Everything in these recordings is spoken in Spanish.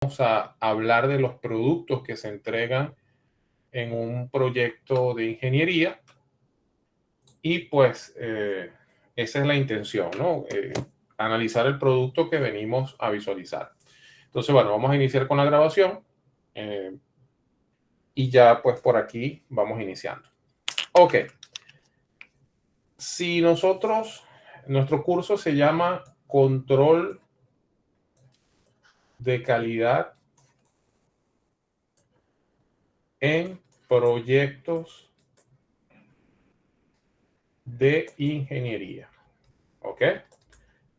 vamos a hablar de los productos que se entregan en un proyecto de ingeniería y pues esa es la intención, ¿no? Analizar el producto que venimos a visualizar. Entonces, bueno, vamos a iniciar con la grabación y ya pues por aquí vamos iniciando. Ok. Si nuestro curso se llama Control de Calidad en Proyectos de Ingeniería. ¿Ok?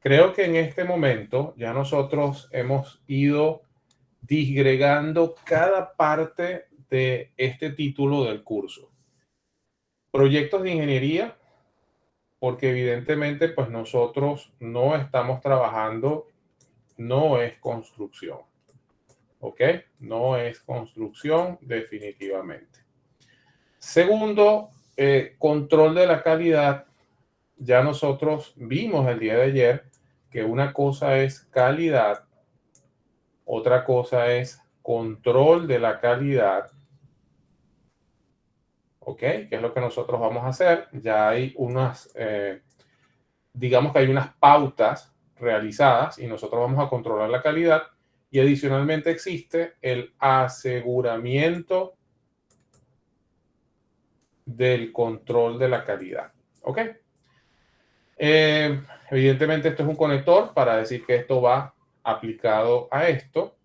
Creo que en este momento ya nosotros hemos ido disgregando cada parte de este título del curso. Proyectos de ingeniería, porque evidentemente pues nosotros no estamos trabajando, no es construcción. ¿Ok? No es construcción definitivamente. Segundo, control de la calidad. Ya nosotros vimos el día de ayer que una cosa es calidad, otra cosa es control de la calidad. ¿Ok? ¿Qué es lo que nosotros vamos a hacer? Ya hay digamos que hay unas pautas realizadas y nosotros vamos a controlar la calidad y adicionalmente existe el aseguramiento del control de la calidad. ¿Ok? Evidentemente esto es un conector para decir que esto va aplicado a esto,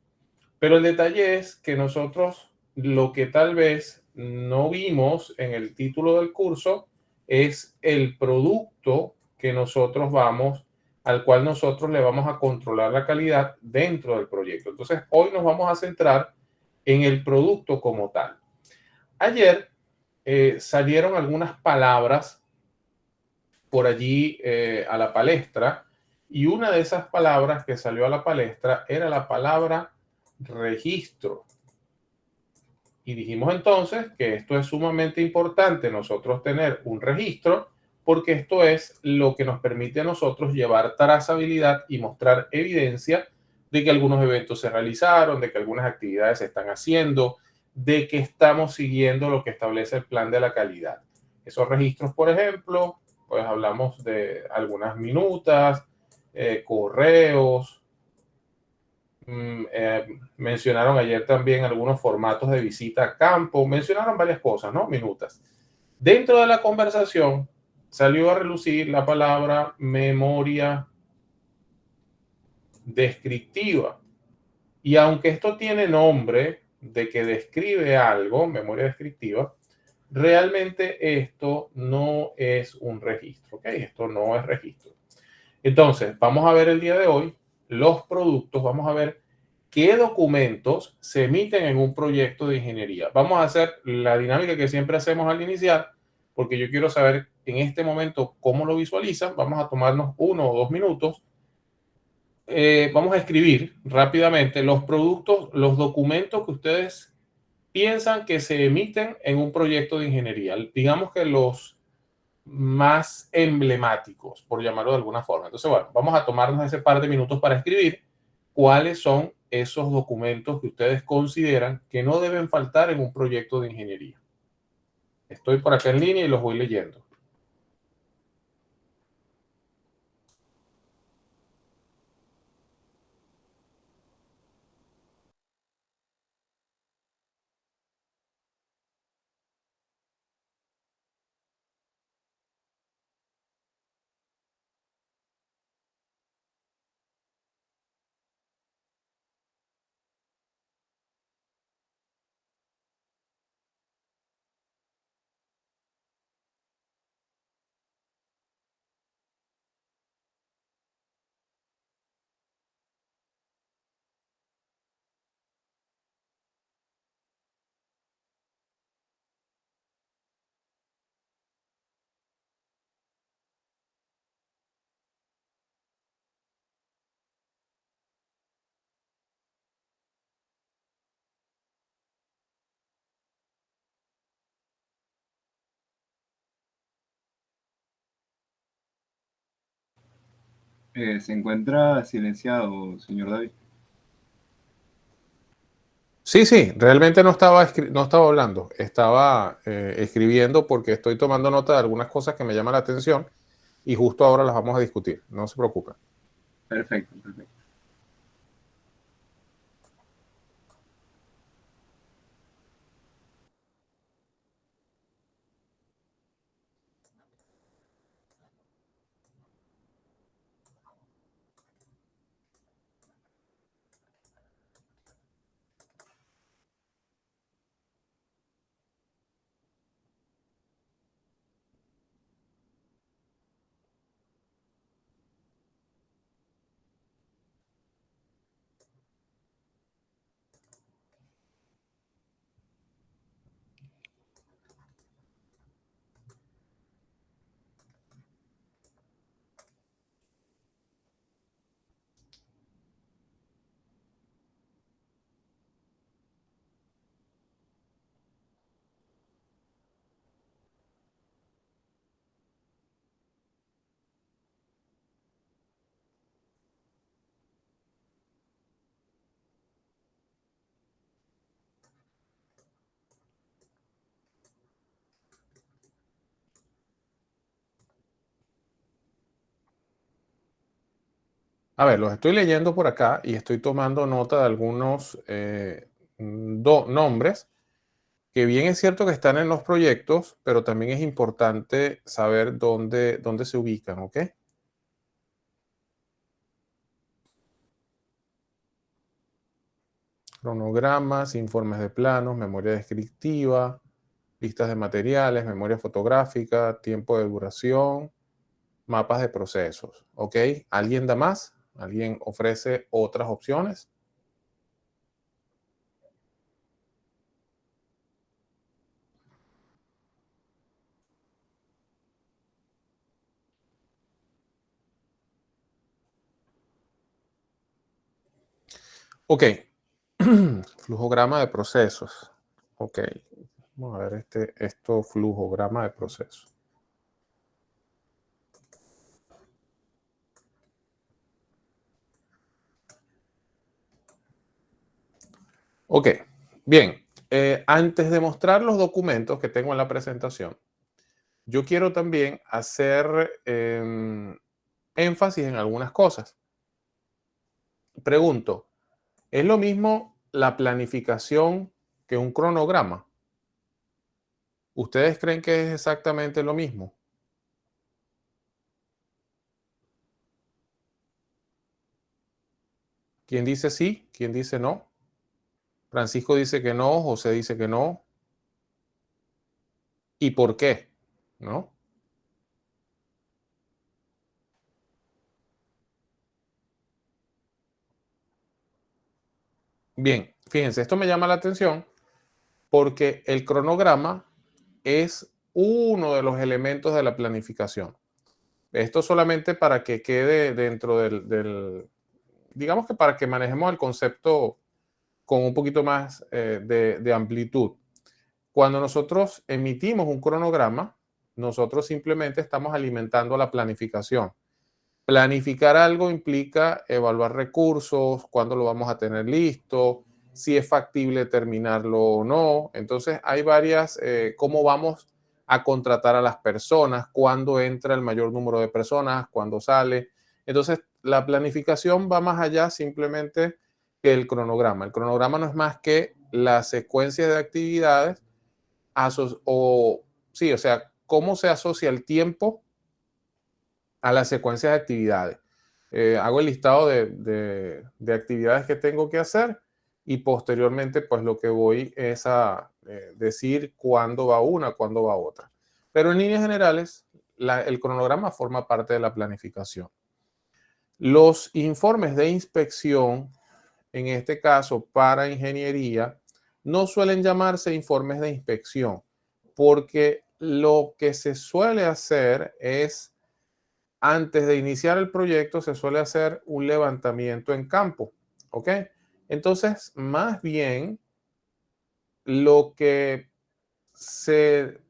pero el detalle es que nosotros lo que tal vez no vimos en el título del curso es el producto que nosotros al cual nosotros le vamos a controlar la calidad dentro del proyecto. Entonces, hoy nos vamos a centrar en el producto como tal. Ayer salieron algunas palabras por allí a la palestra y una de esas palabras que salió a la palestra era la palabra registro. Y dijimos entonces que esto es sumamente importante nosotros tener un registro porque esto es lo que nos permite a nosotros llevar trazabilidad y mostrar evidencia de que algunos eventos se realizaron, de que algunas actividades se están haciendo, de que estamos siguiendo lo que establece el plan de la calidad. Esos registros, por ejemplo, pues hablamos de algunas minutas, correos, mencionaron ayer también algunos formatos de visita a campo, mencionaron varias cosas, ¿no? Minutas. Dentro de la conversación salió a relucir la palabra memoria descriptiva. Y aunque esto tiene nombre de que describe algo, memoria descriptiva, realmente esto no es un registro, ¿ok? Esto no es registro. Entonces, vamos a ver el día de hoy los productos, vamos a ver qué documentos se emiten en un proyecto de ingeniería. Vamos a hacer la dinámica que siempre hacemos al iniciar, porque yo quiero saber en este momento cómo lo visualizan. Vamos a tomarnos 1 o 2 minutos. Vamos a escribir rápidamente los productos, los documentos que ustedes piensan que se emiten en un proyecto de ingeniería. Digamos que los más emblemáticos, por llamarlo de alguna forma. Entonces, bueno, vamos a tomarnos ese par de minutos para escribir cuáles son esos documentos que ustedes consideran que no deben faltar en un proyecto de ingeniería. Estoy por acá en línea y los voy leyendo. Se encuentra silenciado, señor David. Sí, sí, realmente no estaba hablando, estaba escribiendo porque estoy tomando nota de algunas cosas que me llaman la atención y justo ahora las vamos a discutir, no se preocupen. Perfecto, perfecto. A ver, los estoy leyendo por acá y estoy tomando nota de algunos nombres que bien es cierto que están en los proyectos, pero también es importante saber dónde se ubican, ¿ok? Cronogramas, informes de planos, memoria descriptiva, listas de materiales, memoria fotográfica, tiempo de duración, mapas de procesos, ¿ok? ¿Alguien da más? ¿Alguien ofrece otras opciones? Ok, flujograma de procesos. Ok, vamos a ver esto flujograma de procesos. Ok, bien. Antes de mostrar los documentos que tengo en la presentación, yo quiero también hacer énfasis en algunas cosas. Pregunto, ¿es lo mismo la planificación que un cronograma? ¿Ustedes creen que es exactamente lo mismo? ¿Quién dice sí? ¿Quién dice no? Francisco dice que no, José dice que no. ¿Y por qué? ¿No? Bien, fíjense, esto me llama la atención porque el cronograma es uno de los elementos de la planificación. Esto solamente para que quede dentro digamos que para que manejemos el concepto con un poquito más de amplitud. Cuando nosotros emitimos un cronograma, nosotros simplemente estamos alimentando la planificación. Planificar algo implica evaluar recursos, cuándo lo vamos a tener listo, si es factible terminarlo o no. Entonces hay varias, cómo vamos a contratar a las personas, cuándo entra el mayor número de personas, cuándo sale. Entonces la planificación va más allá simplemente que el cronograma. El cronograma no es más que la secuencia de actividades sí, o sea, cómo se asocia el tiempo a la secuencia de actividades. Hago el listado de actividades que tengo que hacer y posteriormente pues lo que voy es a decir cuándo va una, cuándo va otra. Pero en líneas generales, el cronograma forma parte de la planificación. Los informes de inspección, en este caso para ingeniería, no suelen llamarse informes de inspección porque lo que se suele hacer es antes de iniciar el proyecto se suele hacer un levantamiento en campo, ¿ok? Entonces, más bien, lo que se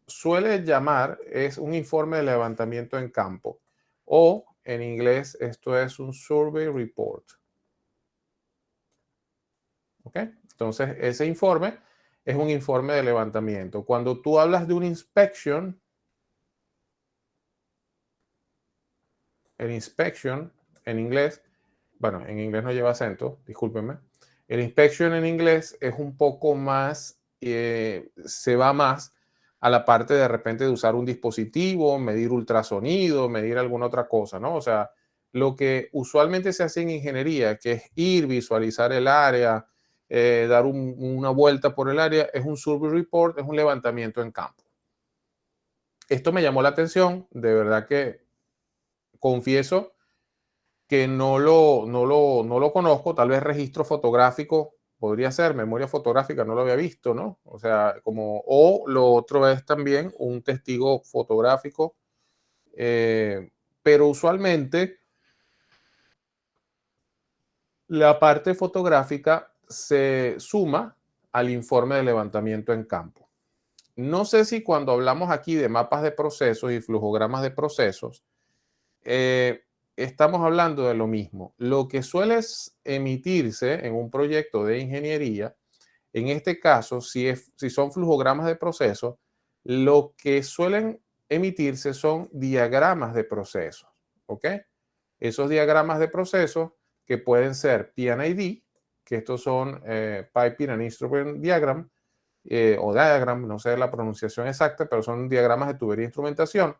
suele llamar es un informe de levantamiento en campo o en inglés esto es un survey report, ¿Ok? Entonces, ese informe es un informe de levantamiento. Cuando tú hablas de un inspection, el inspection en inglés, bueno, en inglés no lleva acento, discúlpenme. El inspection en inglés es un poco más, se va más a la parte de repente de usar un dispositivo, medir ultrasonido, medir alguna otra cosa, ¿no? O sea, lo que usualmente se hace en ingeniería, que es ir, visualizar el área, dar una vuelta por el área, es un survey report, es un levantamiento en campo. Esto me llamó la atención, de verdad que confieso que no lo conozco, tal vez registro fotográfico, podría ser, memoria fotográfica, no lo había visto, ¿no? O sea, como, o lo otro es también un testigo fotográfico, pero usualmente la parte fotográfica se suma al informe de levantamiento en campo. No sé si cuando hablamos aquí de mapas de procesos y flujogramas de procesos, estamos hablando de lo mismo. Lo que suele emitirse en un proyecto de ingeniería, en este caso, si son flujogramas de procesos, lo que suelen emitirse son diagramas de procesos. ¿Ok? Esos diagramas de procesos que pueden ser PID, que estos son Piping and Instrument Diagram, o Diagram, no sé la pronunciación exacta, pero son diagramas de tubería e instrumentación,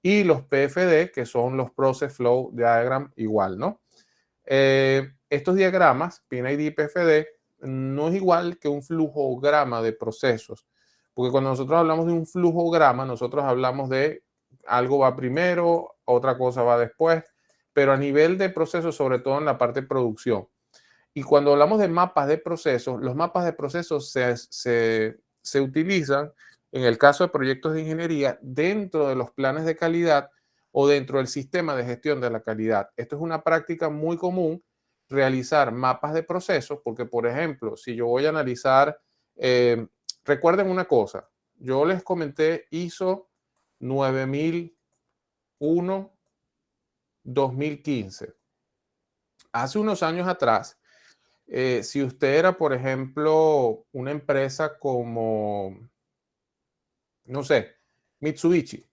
y los PFD, que son los Process Flow Diagram igual, ¿no? Estos diagramas, PID y PFD, no es igual que un flujograma de procesos, porque cuando nosotros hablamos de un flujograma, nosotros hablamos de algo va primero, otra cosa va después, pero a nivel de procesos, sobre todo en la parte de producción. Y cuando hablamos de mapas de procesos, los mapas de procesos se utilizan en el caso de proyectos de ingeniería dentro de los planes de calidad o dentro del sistema de gestión de la calidad. Esto es una práctica muy común, realizar mapas de procesos, porque por ejemplo, si yo voy a analizar, recuerden una cosa, yo les comenté ISO 9001 2015. Hace unos años atrás, si usted era, por ejemplo, una empresa como, no sé, Mitsubishi,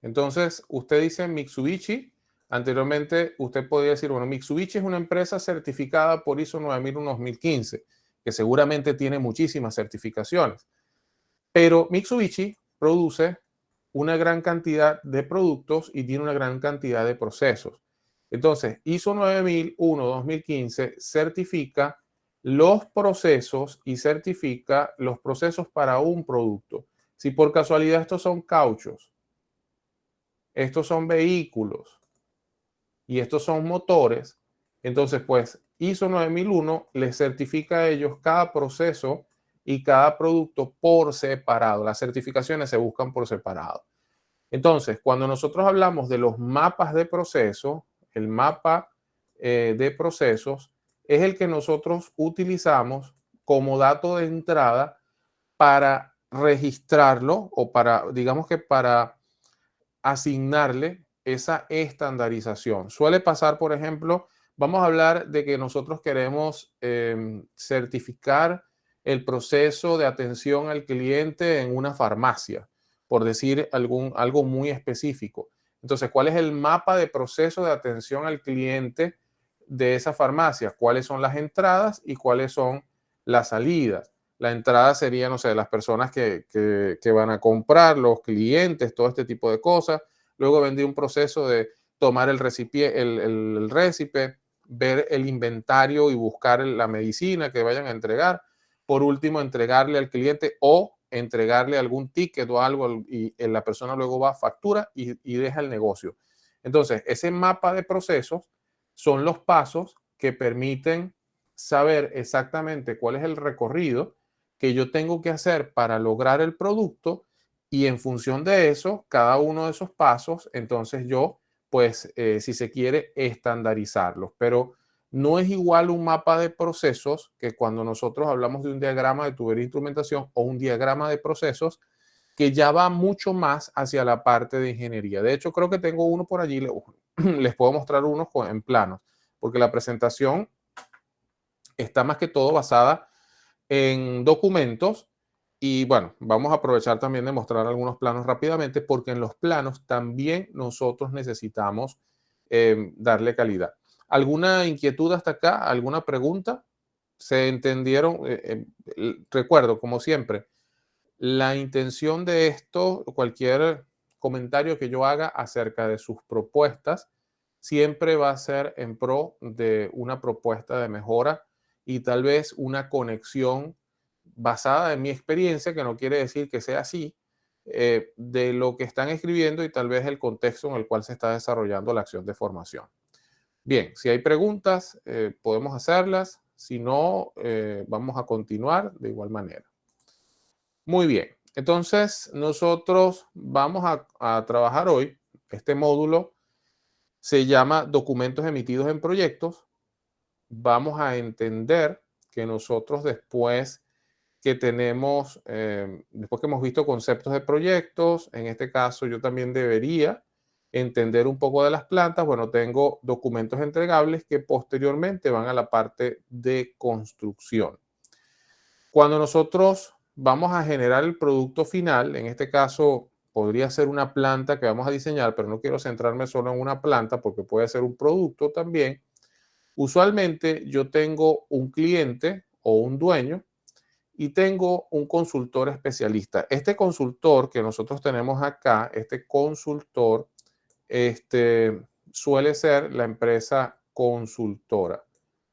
entonces usted dice Mitsubishi, anteriormente usted podría decir, bueno, Mitsubishi es una empresa certificada por ISO 9001-2015, que seguramente tiene muchísimas certificaciones, pero Mitsubishi produce una gran cantidad de productos y tiene una gran cantidad de procesos. Entonces, ISO 9001-2015 certifica los procesos y certifica los procesos para un producto. Si por casualidad estos son cauchos, estos son vehículos y estos son motores, entonces pues ISO 9001 les certifica a ellos cada proceso y cada producto por separado. Las certificaciones se buscan por separado. Entonces, cuando nosotros hablamos de los mapas de proceso, el mapa de procesos es el que nosotros utilizamos como dato de entrada para registrarlo o para, digamos que para asignarle esa estandarización. Suele pasar, por ejemplo, vamos a hablar de que nosotros queremos certificar el proceso de atención al cliente en una farmacia, por decir algo muy específico. Entonces, ¿cuál es el mapa de proceso de atención al cliente de esa farmacia? ¿Cuáles son las entradas y cuáles son las salidas? La entrada sería, no sé, las personas que van a comprar, los clientes, todo este tipo de cosas. Luego vendría un proceso de tomar el récipe, ver el inventario y buscar la medicina que vayan a entregar. Por último, entregarle al cliente o entregarle algún ticket o algo y la persona luego va a factura y deja el negocio. Entonces, ese mapa de procesos son los pasos que permiten saber exactamente cuál es el recorrido que yo tengo que hacer para lograr el producto y en función de eso, cada uno de esos pasos, entonces yo, pues, si se quiere, estandarizarlos. Pero no es igual un mapa de procesos que cuando nosotros hablamos de un diagrama de tubería e instrumentación o un diagrama de procesos que ya va mucho más hacia la parte de ingeniería. De hecho, creo que tengo uno por allí, les puedo mostrar unos en planos, porque la presentación está más que todo basada en documentos. Y bueno, vamos a aprovechar también de mostrar algunos planos rápidamente, porque en los planos también nosotros necesitamos darle calidad. ¿Alguna inquietud hasta acá? ¿Alguna pregunta? ¿Se entendieron? Recuerdo, como siempre, la intención de esto, cualquier comentario que yo haga acerca de sus propuestas, siempre va a ser en pro de una propuesta de mejora y tal vez una conexión basada en mi experiencia, que no quiere decir que sea así, de lo que están escribiendo y tal vez el contexto en el cual se está desarrollando la acción de formación. Bien, si hay preguntas, podemos hacerlas. Si no, vamos a continuar de igual manera. Muy bien, entonces nosotros vamos a trabajar hoy. Este módulo se llama documentos emitidos en proyectos. Vamos a entender que nosotros después que tenemos, después que hemos visto conceptos de proyectos, en este caso yo también debería entender un poco de las plantas. Bueno, tengo documentos entregables que posteriormente van a la parte de construcción. Cuando nosotros vamos a generar el producto final, en este caso podría ser una planta que vamos a diseñar, pero no quiero centrarme solo en una planta porque puede ser un producto también. Usualmente yo tengo un cliente o un dueño y tengo un consultor especialista. Este consultor que nosotros tenemos acá, este consultor, suele ser la empresa consultora.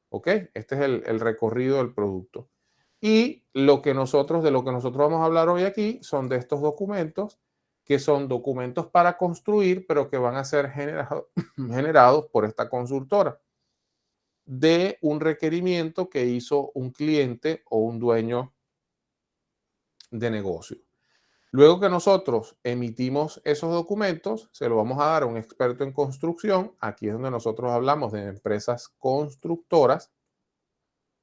¿Ok? Este es el recorrido del producto. Y de lo que nosotros vamos a hablar hoy aquí son de estos documentos, que son documentos para construir, pero que van a ser generados por esta consultora de un requerimiento que hizo un cliente o un dueño de negocio. Luego que nosotros emitimos esos documentos, se lo vamos a dar a un experto en construcción. Aquí es donde nosotros hablamos de empresas constructoras.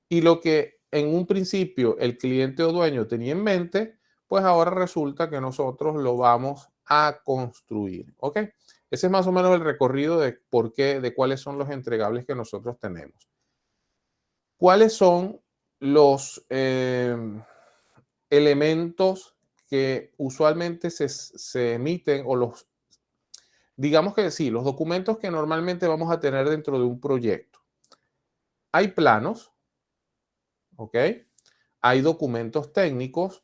Y lo que en un principio el cliente o dueño tenía en mente, pues ahora resulta que nosotros lo vamos a construir. ¿Ok? Ese es más o menos el recorrido de por qué, de cuáles son los entregables que nosotros tenemos. ¿Cuáles son los elementos que usualmente se emiten o los, digamos que sí, los documentos que normalmente vamos a tener dentro de un proyecto? Hay planos, ¿ok? Hay documentos técnicos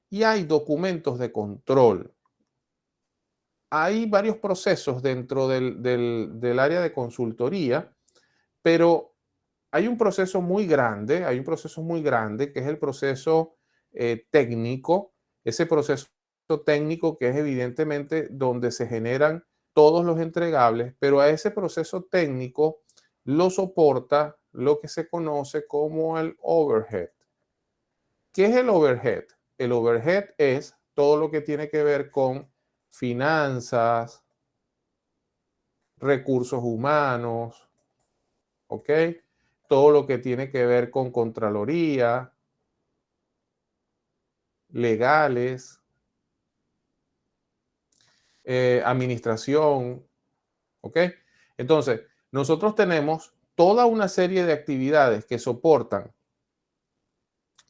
y hay documentos de control. Hay varios procesos dentro del área de consultoría, pero hay un proceso muy grande, que es el proceso técnico, ese proceso técnico que es evidentemente donde se generan todos los entregables, pero a ese proceso técnico lo soporta lo que se conoce como el overhead. ¿Qué es el overhead? El overhead es todo lo que tiene que ver con finanzas, recursos humanos, ¿ok? Todo lo que tiene que ver con contraloría, legales, administración, ¿ok? Entonces, nosotros tenemos toda una serie de actividades que soportan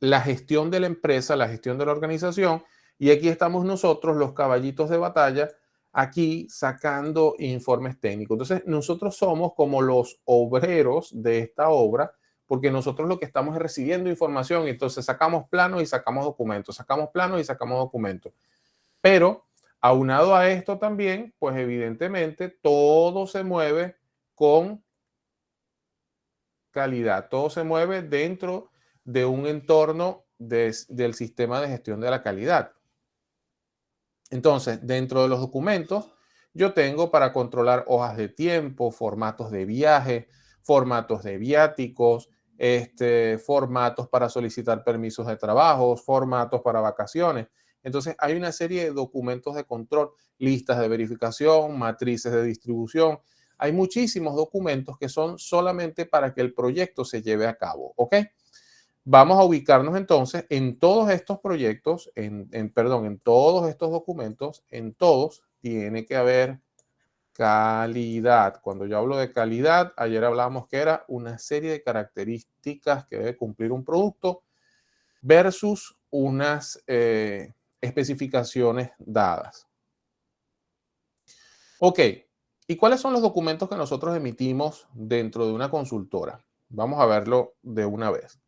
la gestión de la empresa, la gestión de la organización, y aquí estamos nosotros, los caballitos de batalla, aquí sacando informes técnicos. Entonces, nosotros somos como los obreros de esta obra, porque nosotros lo que estamos es recibiendo información, y entonces sacamos planos y sacamos documentos, sacamos planos y sacamos documentos. Pero, aunado a esto también, pues evidentemente todo se mueve con calidad, todo se mueve dentro de un entorno del sistema de gestión de la calidad. Entonces, dentro de los documentos, yo tengo para controlar hojas de tiempo, formatos de viaje, formatos de viáticos, formatos para solicitar permisos de trabajo, formatos para vacaciones. Entonces, hay una serie de documentos de control, listas de verificación, matrices de distribución. Hay muchísimos documentos que son solamente para que el proyecto se lleve a cabo, ¿ok? Vamos a ubicarnos entonces en todos estos proyectos, en todos estos documentos, en todos tiene que haber calidad. Cuando yo hablo de calidad, ayer hablábamos que era una serie de características que debe cumplir un producto versus unas especificaciones dadas. Ok, ¿y cuáles son los documentos que nosotros emitimos dentro de una consultora? Vamos a verlo de una vez.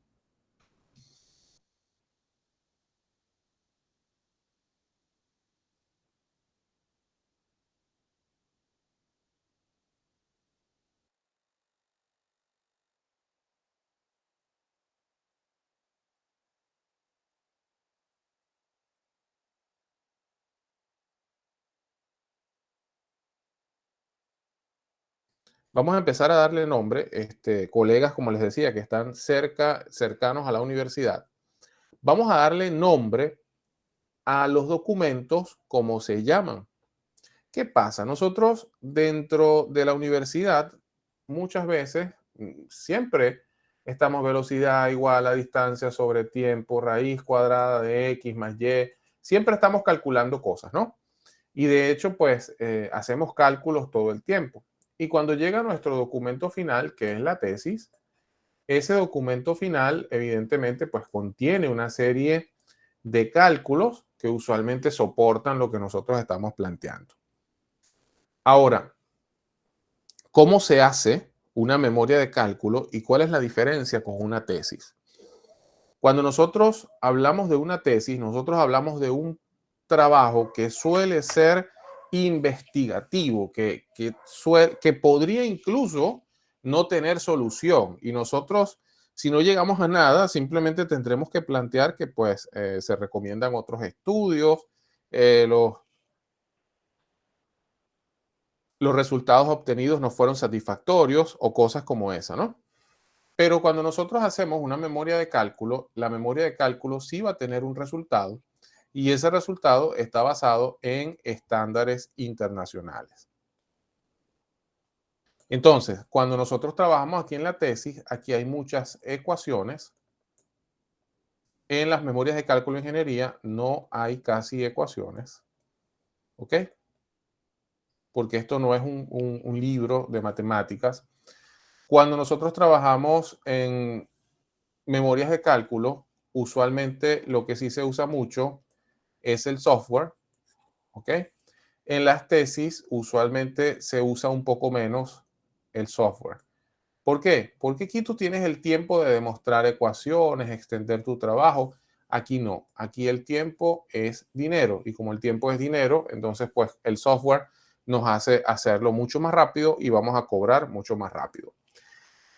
Vamos a empezar a darle nombre, colegas, como les decía, que están cercanos a la universidad. Vamos a darle nombre a los documentos como se llaman. ¿Qué pasa? Nosotros dentro de la universidad muchas veces siempre estamos velocidad igual a distancia sobre tiempo, raíz cuadrada de x más y. Siempre estamos calculando cosas, ¿no? Y de hecho, pues hacemos cálculos todo el tiempo. Y cuando llega nuestro documento final, que es la tesis, ese documento final evidentemente pues contiene una serie de cálculos que usualmente soportan lo que nosotros estamos planteando. Ahora, ¿cómo se hace una memoria de cálculo y cuál es la diferencia con una tesis? Cuando nosotros hablamos de una tesis, nosotros hablamos de un trabajo que suele ser investigativo, que podría incluso no tener solución. Y nosotros, si no llegamos a nada, simplemente tendremos que plantear que pues se recomiendan otros estudios, los resultados obtenidos no fueron satisfactorios o cosas como esa, ¿no? Pero cuando nosotros hacemos una memoria de cálculo, la memoria de cálculo sí va a tener un resultado y ese resultado está basado en estándares internacionales. Entonces, cuando nosotros trabajamos aquí en la tesis, aquí hay muchas ecuaciones. En las memorias de cálculo de ingeniería no hay casi ecuaciones, ¿ok? Porque esto no es un libro de matemáticas. Cuando nosotros trabajamos en memorias de cálculo, usualmente lo que sí se usa mucho es el software, ¿ok? En las tesis, usualmente se usa un poco menos el software. ¿Por qué? Porque aquí tú tienes el tiempo de demostrar ecuaciones, extender tu trabajo. Aquí no. Aquí el tiempo es dinero. Y como el tiempo es dinero, entonces pues el software nos hace hacerlo mucho más rápido y vamos a cobrar mucho más rápido.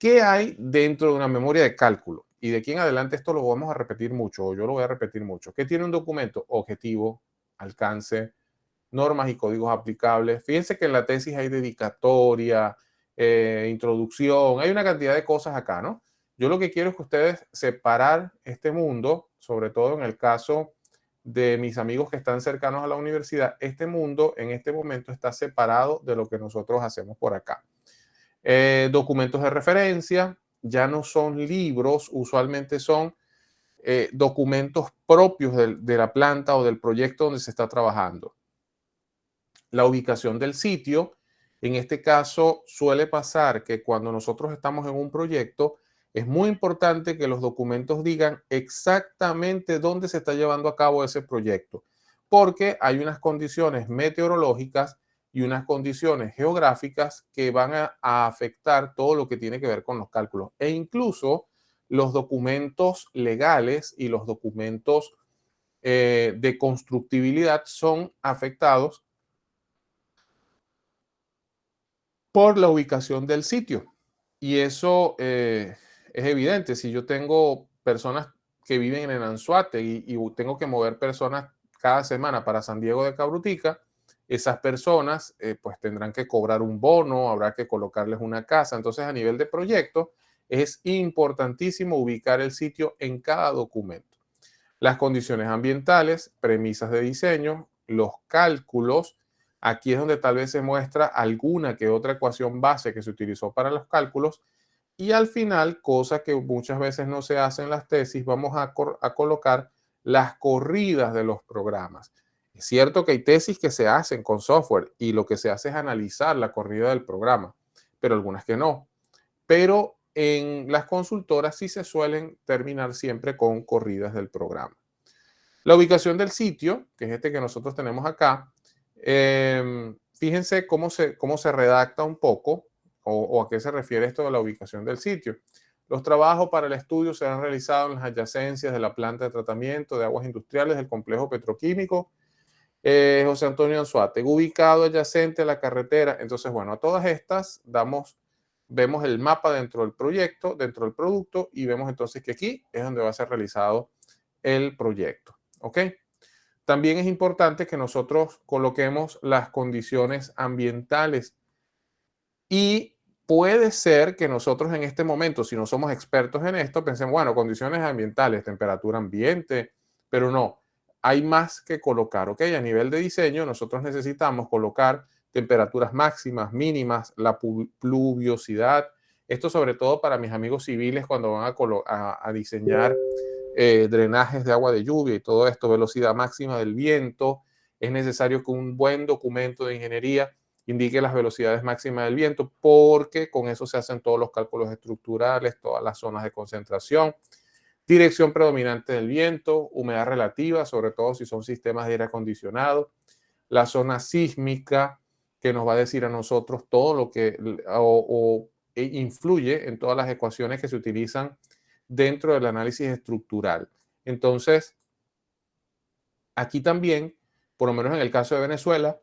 ¿Qué hay dentro de una memoria de cálculo? Y de aquí en adelante esto lo vamos a repetir mucho, o yo lo voy a repetir mucho. ¿Qué tiene un documento? Objetivo, alcance, normas y códigos aplicables. Fíjense que en la tesis hay dedicatoria, introducción, hay una cantidad de cosas acá, ¿no? Yo lo que quiero es que ustedes separar este mundo, sobre todo en el caso de mis amigos que están cercanos a la universidad, este mundo en este momento está separado de lo que nosotros hacemos por acá. Documentos de referencia, ya no son libros, usualmente son documentos propios de la planta o del proyecto donde se está trabajando. La ubicación del sitio, en este caso suele pasar que cuando nosotros estamos en un proyecto, es muy importante que los documentos digan exactamente dónde se está llevando a cabo ese proyecto, porque hay unas condiciones meteorológicas y unas condiciones geográficas que van a afectar todo lo que tiene que ver con los cálculos e incluso los documentos legales y los documentos de constructibilidad son afectados por la ubicación del sitio. Y eso es evidente. Si yo tengo personas que viven en Anzoátegui y tengo que mover personas cada semana para San Diego de Cabrutica, esas personas pues tendrán que cobrar un bono, habrá que colocarles una casa. Entonces, a nivel de proyecto, es importantísimo ubicar el sitio en cada documento. Las condiciones ambientales, premisas de diseño, los cálculos. Aquí es donde tal vez se muestra alguna que otra ecuación base que se utilizó para los cálculos. Y al final, cosa que muchas veces no se hace en las tesis, vamos a colocar las corridas de los programas. Es cierto que hay tesis que se hacen con software y lo que se hace es analizar la corrida del programa, pero algunas que no. Pero en las consultoras sí se suelen terminar siempre con corridas del programa. La ubicación del sitio, que es este que nosotros tenemos acá, fíjense cómo se redacta un poco o a qué se refiere esto de la ubicación del sitio. Los trabajos para el estudio serán realizados en las adyacencias de la planta de tratamiento de aguas industriales del complejo petroquímico José Antonio Anzuate, ubicado adyacente a la carretera. Entonces, bueno, a todas estas vemos el mapa dentro del proyecto, dentro del producto, y vemos entonces que aquí es donde va a ser realizado el proyecto. ¿Ok? También es importante que nosotros coloquemos las condiciones ambientales y puede ser que nosotros en este momento, si no somos expertos en esto, pensemos, bueno, condiciones ambientales, temperatura ambiente, pero no, hay más que colocar, ¿ok? A nivel de diseño, nosotros necesitamos colocar temperaturas máximas, mínimas, la pluviosidad. Esto sobre todo para mis amigos civiles cuando van a diseñar drenajes de agua de lluvia y todo esto, velocidad máxima del viento. Es necesario que un buen documento de ingeniería indique las velocidades máximas del viento, porque con eso se hacen todos los cálculos estructurales, todas las zonas de concentración, dirección predominante del viento, humedad relativa, sobre todo si son sistemas de aire acondicionado, la zona sísmica, que nos va a decir a nosotros todo lo que influye en todas las ecuaciones que se utilizan dentro del análisis estructural. Entonces, aquí también, por lo menos en el caso de Venezuela,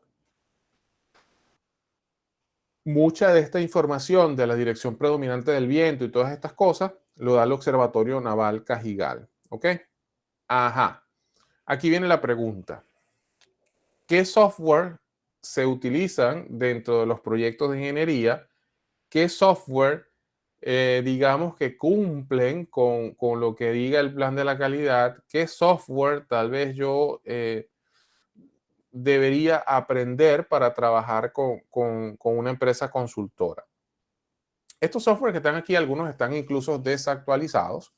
mucha de esta información de la dirección predominante del viento y todas estas cosas lo da el Observatorio Naval Cajigal. ¿Ok? Ajá. Aquí viene la pregunta. ¿Qué software se utilizan dentro de los proyectos de ingeniería? ¿Qué software, digamos, que cumplen con lo que diga el plan de la calidad? ¿Qué software tal vez yo debería aprender para trabajar con una empresa consultora? Estos software que están aquí, algunos están incluso desactualizados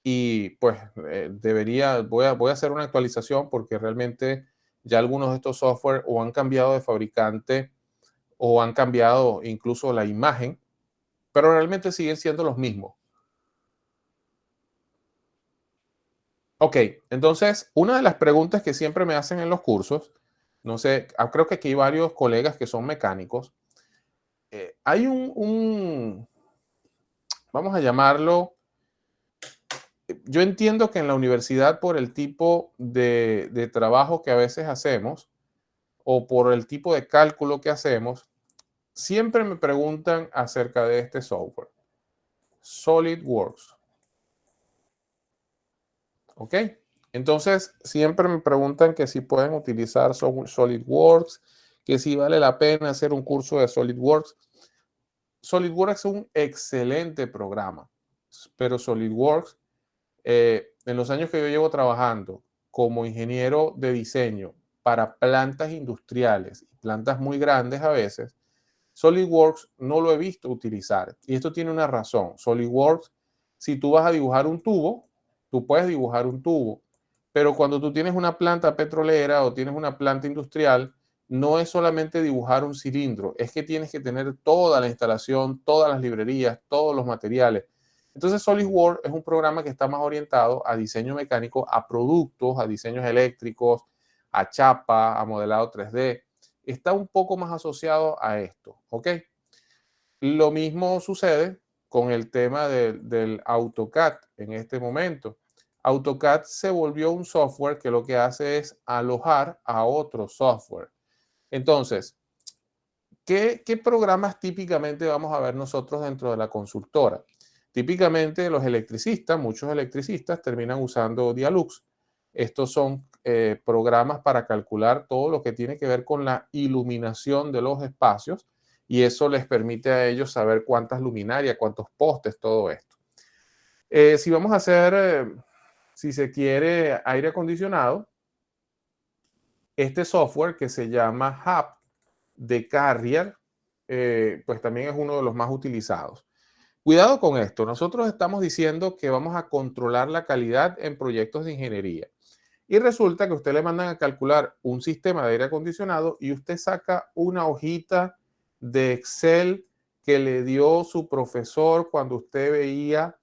y pues voy a hacer una actualización porque realmente ya algunos de estos software o han cambiado de fabricante o han cambiado incluso la imagen, pero realmente siguen siendo los mismos. Ok, entonces una de las preguntas que siempre me hacen en los cursos, no sé, creo que aquí hay varios colegas que son mecánicos, hay vamos a llamarlo, yo entiendo que en la universidad por el tipo de trabajo que a veces hacemos o por el tipo de cálculo que hacemos, siempre me preguntan acerca de este software, SolidWorks. ¿Ok? Entonces, siempre me preguntan que si pueden utilizar SolidWorks, que si vale la pena hacer un curso de SolidWorks. SolidWorks es un excelente programa, pero SolidWorks, en los años que yo llevo trabajando como ingeniero de diseño para plantas industriales, plantas muy grandes a veces, SolidWorks no lo he visto utilizar. Y esto tiene una razón. SolidWorks, si tú vas a dibujar un tubo, tú puedes dibujar un tubo, pero cuando tú tienes una planta petrolera o tienes una planta industrial, no es solamente dibujar un cilindro, es que tienes que tener toda la instalación, todas las librerías, todos los materiales. Entonces SolidWorks es un programa que está más orientado a diseño mecánico, a productos, a diseños eléctricos, a chapa, a modelado 3D. Está un poco más asociado a esto, ¿ok? Lo mismo sucede con el tema del AutoCAD en este momento. AutoCAD se volvió un software que lo que hace es alojar a otro software. Entonces, ¿qué programas típicamente vamos a ver nosotros dentro de la consultora? Típicamente los electricistas, muchos electricistas terminan usando Dialux. Estos son programas para calcular todo lo que tiene que ver con la iluminación de los espacios y eso les permite a ellos saber cuántas luminarias, cuántos postes, todo esto. Si vamos a hacer, si se quiere, aire acondicionado, este software que se llama Hub de Carrier, pues también es uno de los más utilizados. Cuidado con esto, nosotros estamos diciendo que vamos a controlar la calidad en proyectos de ingeniería. Y resulta que usted le mandan a calcular un sistema de aire acondicionado y usted saca una hojita de Excel que le dio su profesor cuando usted veía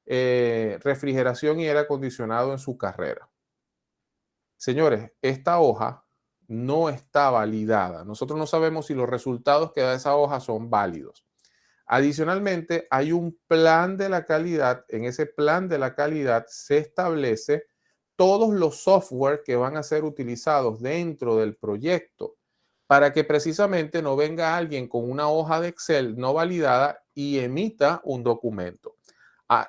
refrigeración y aire acondicionado en su carrera. Señores, esta hoja no está validada. Nosotros no sabemos si los resultados que da esa hoja son válidos. Adicionalmente, hay un plan de la calidad. En ese plan de la calidad se establece todos los software que van a ser utilizados dentro del proyecto para que precisamente no venga alguien con una hoja de Excel no validada y emita un documento.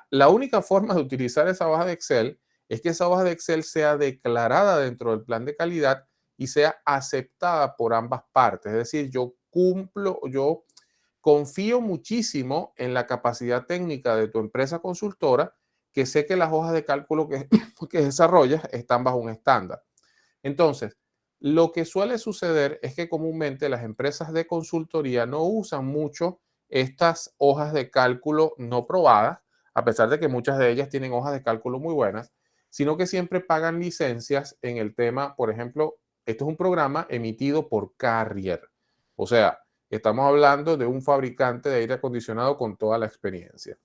La única forma de utilizar esa hoja de Excel es que esa hoja de Excel sea declarada dentro del plan de calidad y sea aceptada por ambas partes. Es decir, yo confío muchísimo en la capacidad técnica de tu empresa consultora, que sé que las hojas de cálculo que desarrollas están bajo un estándar. Entonces, lo que suele suceder es que comúnmente las empresas de consultoría no usan mucho estas hojas de cálculo no probadas, a pesar de que muchas de ellas tienen hojas de cálculo muy buenas, sino que siempre pagan licencias en el tema. Por ejemplo, esto es un programa emitido por Carrier. O sea, estamos hablando de un fabricante de aire acondicionado con toda la experiencia.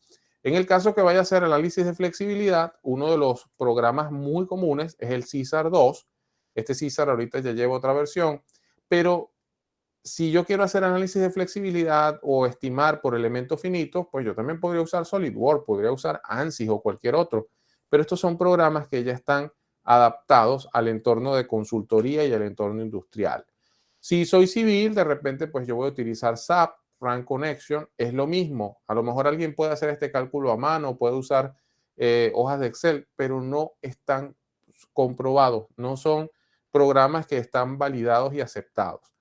En el caso que vaya a hacer análisis de flexibilidad, uno de los programas muy comunes es el CISAR 2. Este CISAR ahorita ya lleva otra versión, pero si yo quiero hacer análisis de flexibilidad o estimar por elementos finitos, pues yo también podría usar SolidWorks, podría usar ANSYS o cualquier otro, pero estos son programas que ya están adaptados al entorno de consultoría y al entorno industrial. Si soy civil, de repente, pues yo voy a utilizar SAP, Run Connection, es lo mismo. A lo mejor alguien puede hacer este cálculo a mano, puede usar hojas de Excel, pero no están comprobados, no son programas que están validados y aceptados.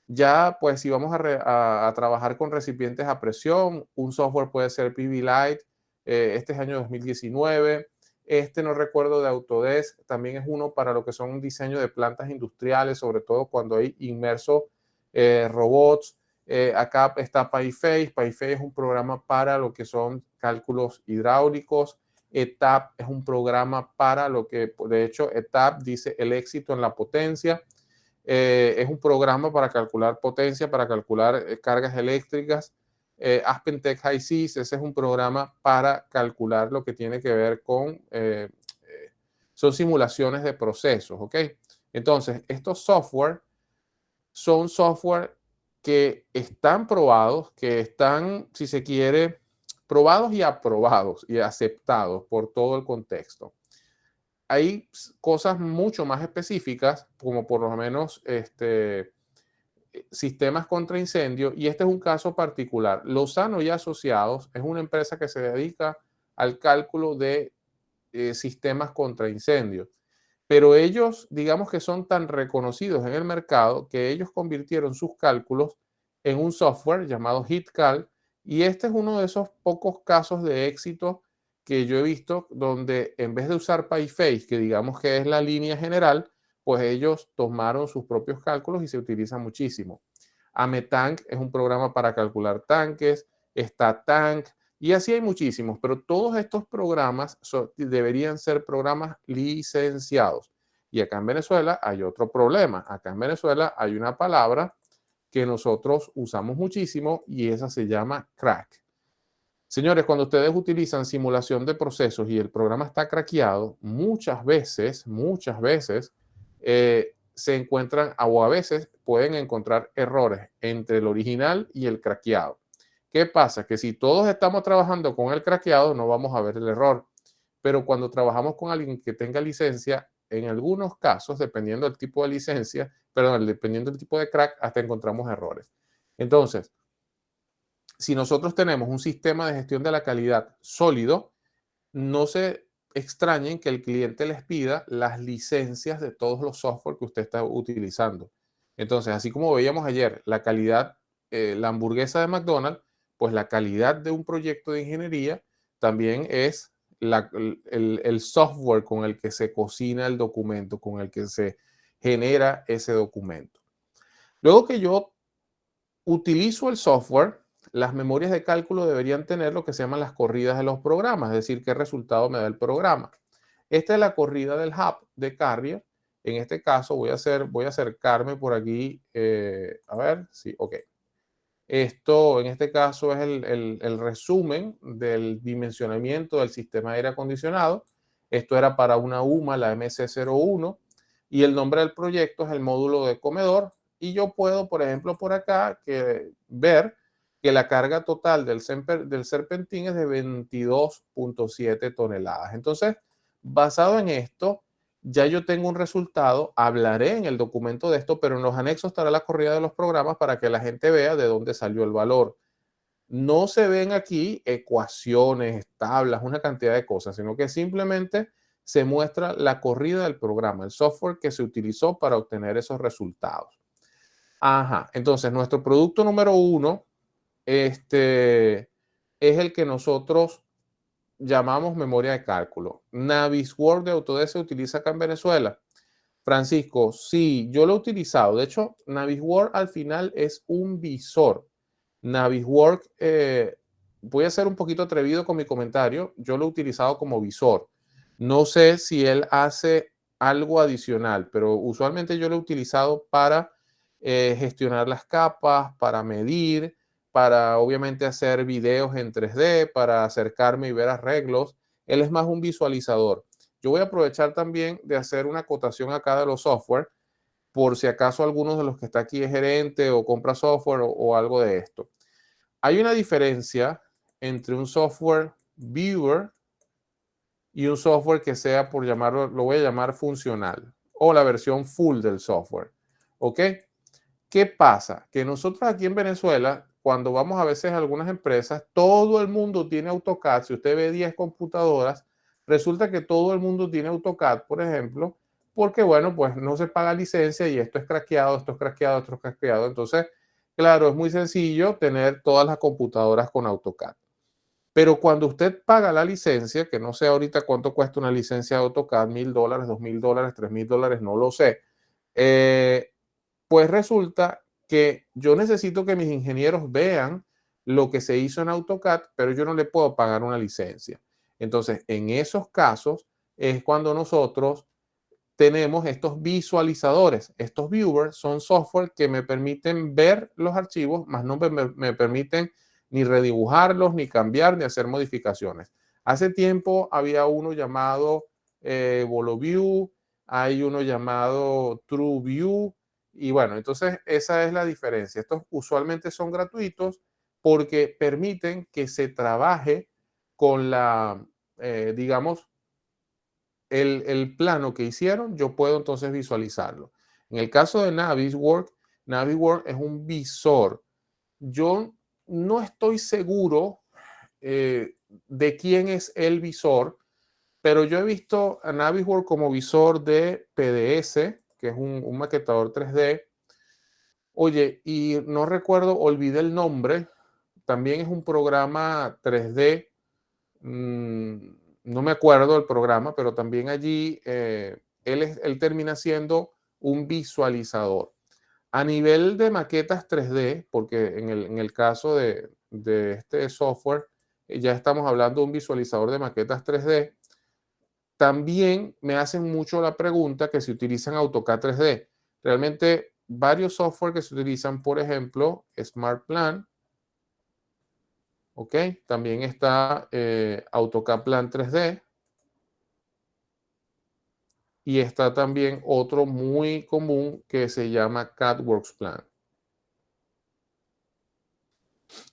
Ya, pues si vamos a trabajar con recipientes a presión, un software puede ser PV Lite, este es año 2019. Este no recuerdo de Autodesk, también es uno para lo que son un diseño de plantas industriales, sobre todo cuando hay inmersos robots. Acá está PyFace. PyFace es un programa para lo que son cálculos hidráulicos. ETAP es un programa para lo que, de hecho, ETAP dice el éxito en la potencia. Es un programa para calcular potencia, para calcular cargas eléctricas. AspenTech HiSys, ese es un programa para calcular lo que tiene que ver con, son simulaciones de procesos, ¿ok? Entonces, estos software son software que están probados, que están, si se quiere, probados y aprobados y aceptados por todo el contexto. Hay cosas mucho más específicas, como por lo menos sistemas contra incendio, y este es un caso particular. Lozano y Asociados es una empresa que se dedica al cálculo de sistemas contra incendios, pero ellos, digamos que son tan reconocidos en el mercado que ellos convirtieron sus cálculos en un software llamado HitCal, y este es uno de esos pocos casos de éxito que yo he visto donde en vez de usar PyFace, que digamos que es la línea general, pues ellos tomaron sus propios cálculos y se utiliza muchísimo. Ametank es un programa para calcular tanques, está Tank, y así hay muchísimos, pero todos estos programas deberían ser programas licenciados. Y acá en Venezuela hay otro problema. Acá en Venezuela hay una palabra que nosotros usamos muchísimo y esa se llama crack. Señores, cuando ustedes utilizan simulación de procesos y el programa está craqueado, muchas veces se encuentran, o a veces pueden encontrar errores entre el original y el craqueado. ¿Qué pasa? Que si todos estamos trabajando con el craqueado, no vamos a ver el error. Pero cuando trabajamos con alguien que tenga licencia, en algunos casos, dependiendo del tipo de licencia, perdón, dependiendo del tipo de crack, hasta encontramos errores. Entonces, si nosotros tenemos un sistema de gestión de la calidad sólido, no se extrañen que el cliente les pida las licencias de todos los software que usted está utilizando. Entonces, así como veíamos ayer, la calidad, la hamburguesa de McDonald's, pues la calidad de un proyecto de ingeniería también es el software con el que se cocina el documento, con el que se genera ese documento. Luego que yo utilizo el software, las memorias de cálculo deberían tener lo que se llaman las corridas de los programas, es decir, qué resultado me da el programa. Esta es la corrida del hub de Carrier. En este caso voy a acercarme por aquí. A ver, sí, ok. Esto en este caso es el resumen del dimensionamiento del sistema de aire acondicionado. Esto era para una UMA, la MC01, y el nombre del proyecto es el módulo de comedor. Y yo puedo, por ejemplo, por acá, ver que la carga total del Serpentín es de 22.7 toneladas. Entonces, basado en esto, ya yo tengo un resultado, hablaré en el documento de esto, pero en los anexos estará la corrida de los programas para que la gente vea de dónde salió el valor. No se ven aquí ecuaciones, tablas, una cantidad de cosas, sino que simplemente se muestra la corrida del programa, el software que se utilizó para obtener esos resultados. Ajá, entonces nuestro producto número 1 es el que nosotros llamamos memoria de cálculo. Navisworks de Autodesk se utiliza acá en Venezuela. Francisco, sí, yo lo he utilizado. De hecho, Navisworks al final es un visor. Navisworks, voy a ser un poquito atrevido con mi comentario. Yo lo he utilizado como visor. No sé si él hace algo adicional, pero usualmente yo lo he utilizado para gestionar las capas, para medir, para obviamente hacer videos en 3D, para acercarme y ver arreglos. Él es más un visualizador. Yo voy a aprovechar también de hacer una acotación acá de los software, por si acaso alguno de los que está aquí es gerente o compra software o algo de esto. Hay una diferencia entre un software viewer y un software que sea, por llamarlo, lo voy a llamar funcional o la versión full del software. ¿Ok? ¿Qué pasa? Que nosotros aquí en Venezuela, cuando vamos a veces a algunas empresas, todo el mundo tiene AutoCAD. Si usted ve 10 computadoras, resulta que todo el mundo tiene AutoCAD, por ejemplo, porque, bueno, pues no se paga licencia y esto es craqueado, esto es craqueado, esto es craqueado. Entonces, claro, es muy sencillo tener todas las computadoras con AutoCAD. Pero cuando usted paga la licencia, que no sé ahorita cuánto cuesta una licencia de AutoCAD, $1,000, $2,000, $3,000, no lo sé. Pues resulta que yo necesito que mis ingenieros vean lo que se hizo en AutoCAD, pero yo no le puedo pagar una licencia. Entonces, en esos casos es cuando nosotros tenemos estos visualizadores. Estos viewers son software que me permiten ver los archivos, más no me permiten ni redibujarlos, ni cambiar, ni hacer modificaciones. Hace tiempo había uno llamado VoloView, hay uno llamado TrueView, y bueno, entonces esa es la diferencia. Estos usualmente son gratuitos porque permiten que se trabaje con la, digamos, el plano que hicieron, yo puedo entonces visualizarlo. En el caso de Navisworks, Navisworks es un visor. Yo no estoy seguro de quién es el visor, pero yo he visto a Navisworks como visor de PDS, que es un maquetador 3D. Oye, y no recuerdo, olvidé el nombre. También es un programa 3D. No me acuerdo del programa, pero también allí él termina siendo un visualizador. A nivel de maquetas 3D, porque en el caso de este software ya estamos hablando de un visualizador de maquetas 3D, también me hacen mucho la pregunta que si utilizan AutoCAD 3D. Realmente varios software que se utilizan, por ejemplo, SmartPlan, ¿ok? También está AutoCAD Plan 3D. Y está también otro muy común que se llama CADWorks Plan.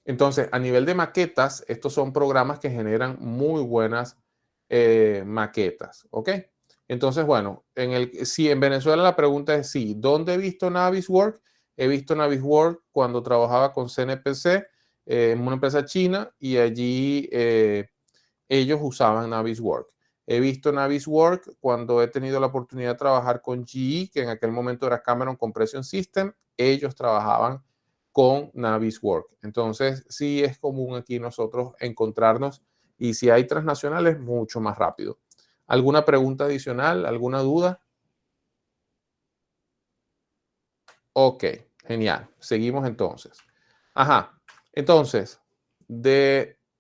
Entonces, a nivel de maquetas, estos son programas que generan muy buenas maquetas, ¿ok? Entonces, bueno, si en Venezuela la pregunta es sí, ¿dónde he visto Navisworks? He visto Navisworks cuando trabajaba con CNPC en una empresa china y allí ellos usaban Navisworks. He visto Navisworks cuando he tenido la oportunidad de trabajar con GE, que en aquel momento era Cameron Compression System. Ellos trabajaban con Navisworks. Entonces, sí es común aquí nosotros encontrarnos y si hay transnacionales, mucho más rápido. ¿Alguna pregunta adicional? ¿Alguna duda? Ok, genial. Seguimos entonces. Ajá, entonces,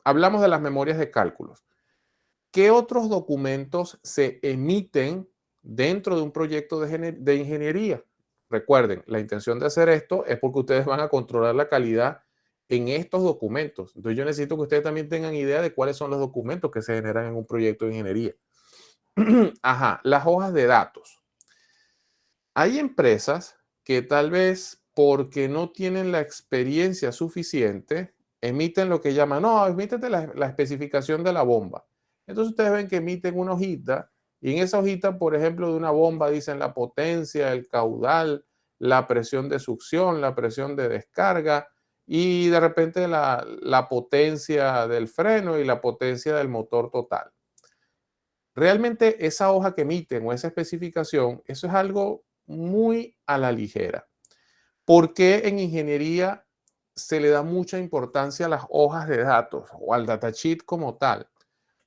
hablamos de las memorias de cálculos. ¿Qué otros documentos se emiten dentro de un proyecto de ingeniería? Recuerden, la intención de hacer esto es porque ustedes van a controlar la calidad en estos documentos. Entonces yo necesito que ustedes también tengan idea de cuáles son los documentos que se generan en un proyecto de ingeniería. Ajá, las hojas de datos. Hay empresas que tal vez porque no tienen la experiencia suficiente, emiten lo que llaman, no, emítete la especificación de la bomba. Entonces ustedes ven que emiten una hojita y en esa hojita, por ejemplo, de una bomba dicen la potencia, el caudal, la presión de succión, la presión de descarga y de repente la potencia del freno y la potencia del motor total. Realmente esa hoja que emiten o esa especificación, eso es algo muy a la ligera. ¿Por qué en ingeniería se le da mucha importancia a las hojas de datos o al datasheet como tal?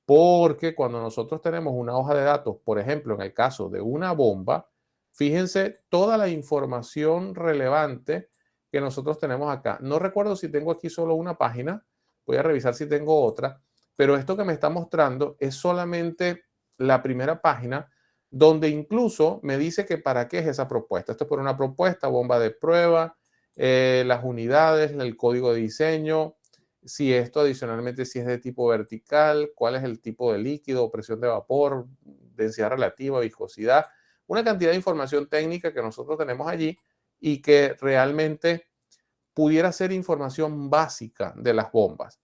Porque cuando nosotros tenemos una hoja de datos, por ejemplo, en el caso de una bomba, fíjense toda la información relevante que nosotros tenemos acá. No recuerdo si tengo aquí solo una página, voy a revisar si tengo otra, pero esto que me está mostrando es solamente la primera página donde incluso me dice que para qué es esa propuesta. Esto es por una propuesta, bomba de prueba, las unidades, el código de diseño, si esto adicionalmente si es de tipo vertical, cuál es el tipo de líquido, presión de vapor, densidad relativa, viscosidad, una cantidad de información técnica que nosotros tenemos allí y que realmente pudiera ser información básica de las bombas.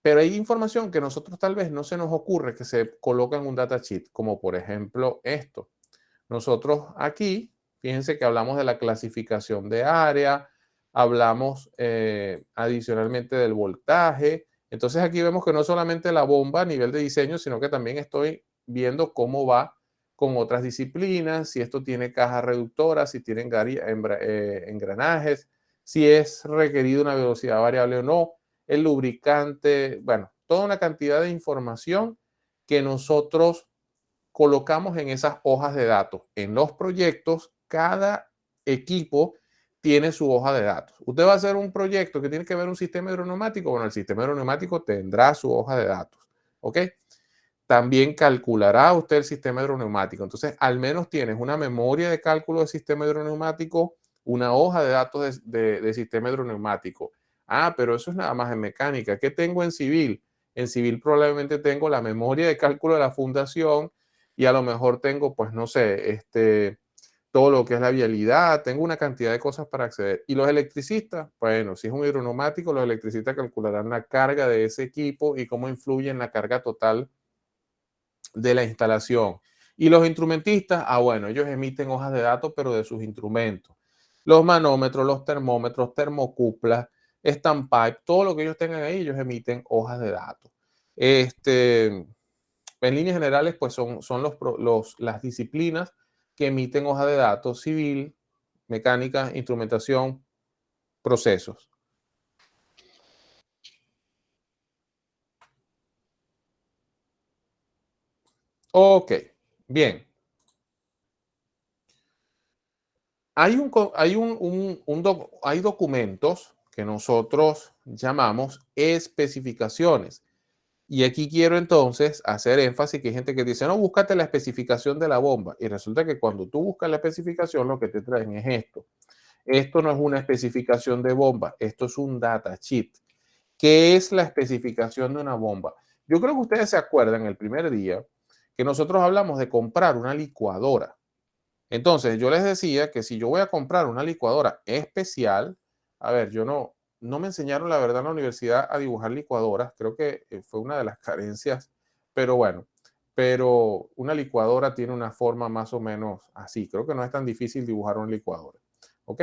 Pero hay información que nosotros tal vez no se nos ocurre que se coloca en un datasheet, como por ejemplo esto. Nosotros aquí, fíjense que hablamos de la clasificación de área, hablamos adicionalmente del voltaje. Entonces aquí vemos que no solamente la bomba a nivel de diseño, sino que también estoy viendo cómo va con otras disciplinas, si esto tiene caja reductora, si tiene engranajes, si es requerido una velocidad variable o no, el lubricante, bueno, toda una cantidad de información que nosotros colocamos en esas hojas de datos. En los proyectos, cada equipo tiene su hoja de datos. Usted va a hacer un proyecto que tiene que ver un sistema hidroneumático. Bueno, el sistema hidroneumático tendrá su hoja de datos. ¿Ok? También calculará usted el sistema hidroneumático. Entonces, al menos tienes una memoria de cálculo del sistema hidroneumático, una hoja de datos de sistema hidroneumático. Ah, pero eso es nada más en mecánica. ¿Qué tengo en civil? En civil probablemente tengo la memoria de cálculo de la fundación y a lo mejor tengo, pues no sé, todo lo que es la vialidad, tengo una cantidad de cosas para acceder. Y los electricistas, bueno, si es un hidroneumático, los electricistas calcularán la carga de ese equipo y cómo influye en la carga total de la instalación. Y los instrumentistas, bueno, ellos emiten hojas de datos, pero de sus instrumentos. Los manómetros, los termómetros, termocuplas, standpipe, todo lo que ellos tengan ahí, ellos emiten hojas de datos. En líneas generales, pues son las disciplinas que emiten hoja de datos: civil, mecánica, instrumentación, procesos. Ok, bien. Hay documentos que nosotros llamamos especificaciones. Y aquí quiero entonces hacer énfasis que hay gente que dice, no, búscate la especificación de la bomba. Y resulta que cuando tú buscas la especificación, lo que te traen es esto. Esto no es una especificación de bomba, esto es un datasheet. ¿Qué es la especificación de una bomba? Yo creo que ustedes se acuerdan el primer día que nosotros hablamos de comprar una licuadora. Entonces, yo les decía que si yo voy a comprar una licuadora especial, a ver, no me enseñaron la verdad en la universidad a dibujar licuadoras, creo que fue una de las carencias, pero bueno, pero una licuadora tiene una forma más o menos así, creo que no es tan difícil dibujar una licuadora, ¿ok?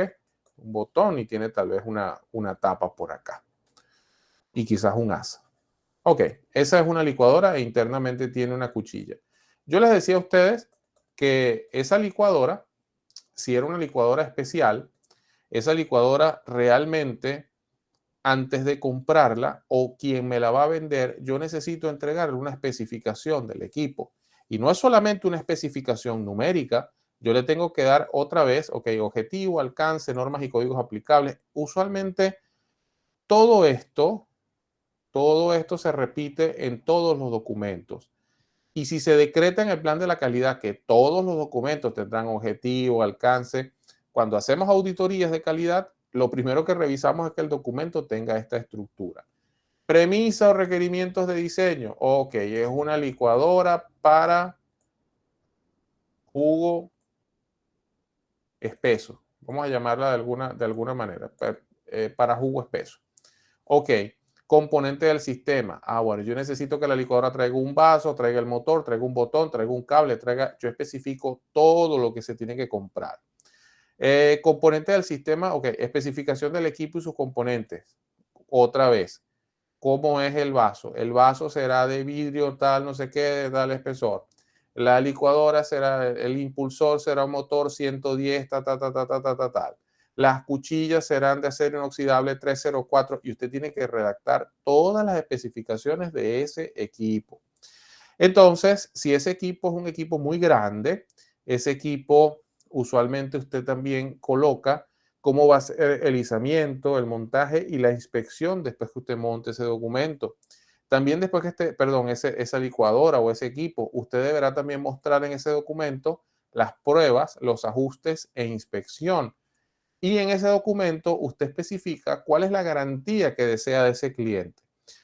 Un botón y tiene tal vez una tapa por acá y quizás un asa. Ok, esa es una licuadora e internamente tiene una cuchilla. Yo les decía a ustedes que esa licuadora, si era una licuadora especial, esa licuadora realmente, antes de comprarla o quien me la va a vender, yo necesito entregarle una especificación del equipo. Y no es solamente una especificación numérica, yo le tengo que dar otra vez, ok, objetivo, alcance, normas y códigos aplicables. Usualmente todo esto se repite en todos los documentos. Y si se decreta en el plan de la calidad que todos los documentos tendrán objetivo, alcance, cuando hacemos auditorías de calidad, lo primero que revisamos es que el documento tenga esta estructura. Premisa o requerimientos de diseño. Ok, es una licuadora para jugo espeso. Vamos a llamarla de alguna manera, para jugo espeso. Ok, componente del sistema. Bueno, yo necesito que la licuadora traiga un vaso, traiga el motor, traiga un botón, traiga un cable, yo especifico todo lo que se tiene que comprar. Componente del sistema, ok, especificación del equipo y sus componentes. Otra vez, ¿cómo es el vaso? El vaso será de vidrio tal, no sé qué, de tal espesor. La licuadora será, el impulsor será un motor 110, tal. Las cuchillas serán de acero inoxidable 304 y usted tiene que redactar todas las especificaciones de ese equipo. Entonces, si ese equipo es un equipo muy grande, ese equipo usualmente usted también coloca cómo va a ser el izamiento, el montaje y la inspección después que usted monte ese documento. También después que esa licuadora o ese equipo, usted deberá también mostrar en ese documento las pruebas, los ajustes e inspección. Y en ese documento usted especifica cuál es la garantía que desea de ese cliente.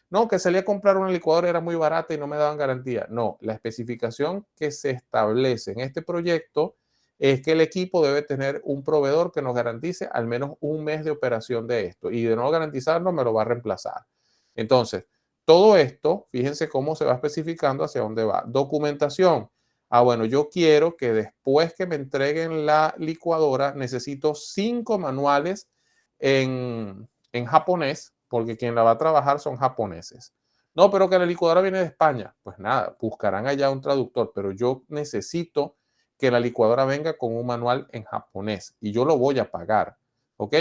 No, que salí a comprar una licuadora, era muy barata y no me daban garantía. No, la especificación que se establece en este proyecto es que el equipo debe tener un proveedor que nos garantice al menos un mes de operación de esto y de no garantizarlo me lo va a reemplazar. Entonces, todo esto, fíjense cómo se va especificando hacia dónde va. Documentación. Bueno, yo quiero que después que me entreguen la licuadora, necesito 5 manuales en japonés, porque quien la va a trabajar son japoneses. No, pero que la licuadora viene de España. Pues nada, buscarán allá un traductor, pero yo necesito que la licuadora venga con un manual en japonés y yo lo voy a pagar. ¿Ok?